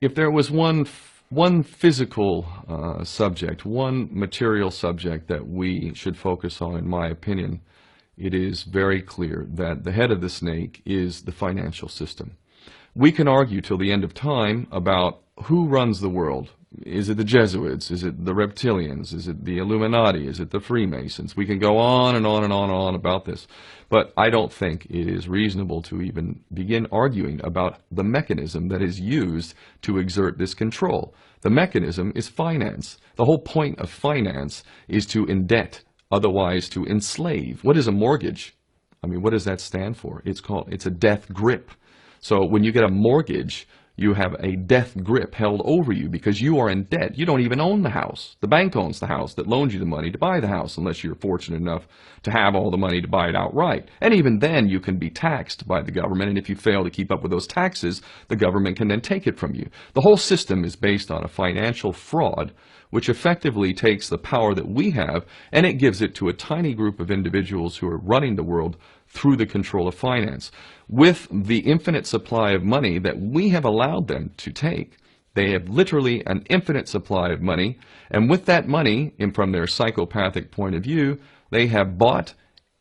If there was one physical subject, one material subject that we should focus on, in my opinion, it is very clear that the head of the snake is the financial system. We can argue till the end of time about who runs the world. Is it the Jesuits? Is it the reptilians? Is it the Illuminati? Is it the Freemasons? We can go on and on and on and on about this. But I don't think it is reasonable to even begin arguing about the mechanism that is used to exert this control. The mechanism is finance. The whole point of finance is to indebt, otherwise to enslave. What is a mortgage? I mean, what does that stand for? It's a death grip. So when you get a mortgage, you have a death grip held over you because you are in debt. You don't even own the house. The bank owns the house that loans you the money to buy the house, unless you're fortunate enough to have all the money to buy it outright. And even then, you can be taxed by the government, and if you fail to keep up with those taxes, the government can then take it from you. The whole system is based on a financial fraud, which effectively takes the power that we have, and it gives it to a tiny group of individuals who are running the world through the control of finance. With the infinite supply of money that we have allowed them to take, they have literally an infinite supply of money, and with that money, and from their psychopathic point of view, they have bought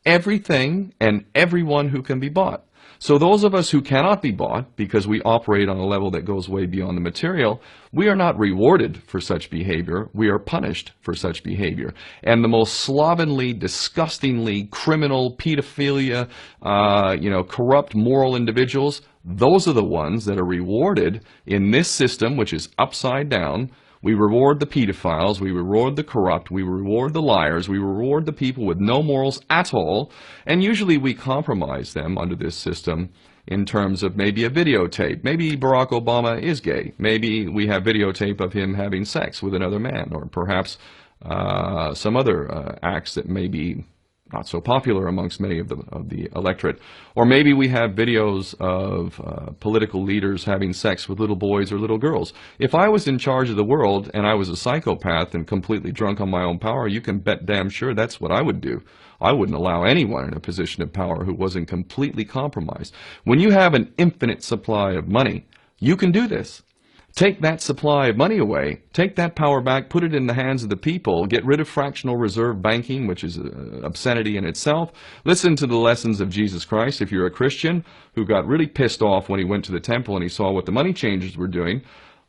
everything and everyone who can be bought. So those of us who cannot be bought, because we operate on a level that goes way beyond the material, we are not rewarded for such behavior, we are punished for such behavior. And the most slovenly, disgustingly criminal, pedophilia, corrupt moral individuals, those are the ones that are rewarded in this system, which is upside down. We reward the pedophiles, we reward the corrupt, we reward the liars, we reward the people with no morals at all, and usually we compromise them under this system in terms of maybe a videotape. Maybe Barack Obama is gay. Maybe we have videotape of him having sex with another man, or perhaps some other acts that may be not so popular amongst many of the electorate. Or maybe we have videos of political leaders having sex with little boys or little girls. If I was in charge of the world and I was a psychopath and completely drunk on my own power, you can bet damn sure that's what I would do. I wouldn't allow anyone in a position of power who wasn't completely compromised. When you have an infinite supply of money, you can do this. Take that supply of money away, take that power back, put it in the hands of the people, get rid of fractional reserve banking, which is obscenity in itself. Listen to the lessons of Jesus Christ. If you're a Christian who got really pissed off when he went to the temple and he saw what the money changers were doing,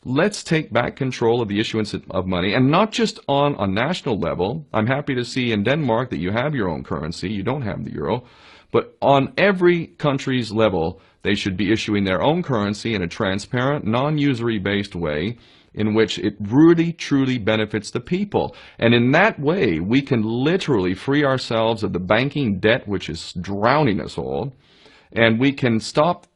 let's take back control of the issuance of money, and not just on a national level. I'm happy to see in Denmark that you have your own currency, you don't have the euro, but on every country's level, they should be issuing their own currency in a transparent, non-usury based way in which it really, truly benefits the people. And in that way, we can literally free ourselves of the banking debt which is drowning us all, and we can stop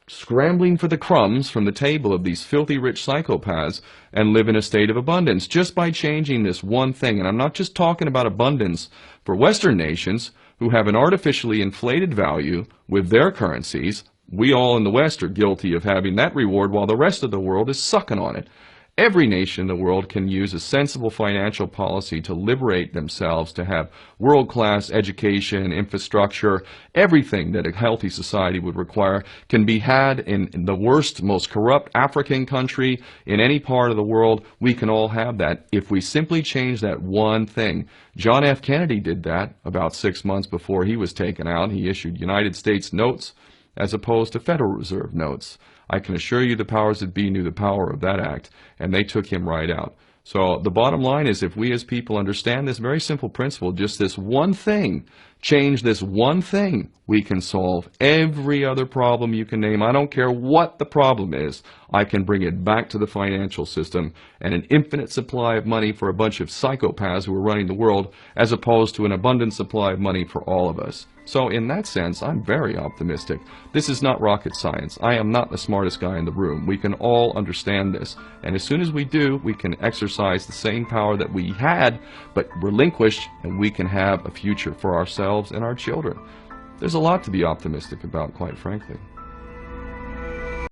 scrambling for the crumbs from the table of these filthy rich psychopaths and live in a state of abundance just by changing this one thing. And I'm not just talking about abundance for Western nations who have an artificially inflated value with their currencies. We all in the West are guilty of having that reward while the rest of the world is sucking on it. Every nation in the world can use a sensible financial policy to liberate themselves, to have world-class education, infrastructure. Everything that a healthy society would require can be had in the worst, most corrupt African country, in any part of the world. We can all have that if we simply change that one thing. John F. Kennedy did that about 6 months before he was taken out. He issued United States notes as opposed to Federal Reserve notes. I can assure you the powers that be knew the power of that act, and they took him right out. So the bottom line is, if we as people understand this very simple principle, just this one thing, change this one thing, we can solve every other problem you can name. I don't care what the problem is. I can bring it back to the financial system and an infinite supply of money for a bunch of psychopaths who are running the world, as opposed to an abundant supply of money for all of us. So in that sense, I'm very optimistic. This is not rocket science. I am not the smartest guy in the room. We can all understand this. And as soon as we do, we can exercise the same power that we had, but relinquished, and we can have a future for ourselves and our children. There's a lot to be optimistic about, quite frankly.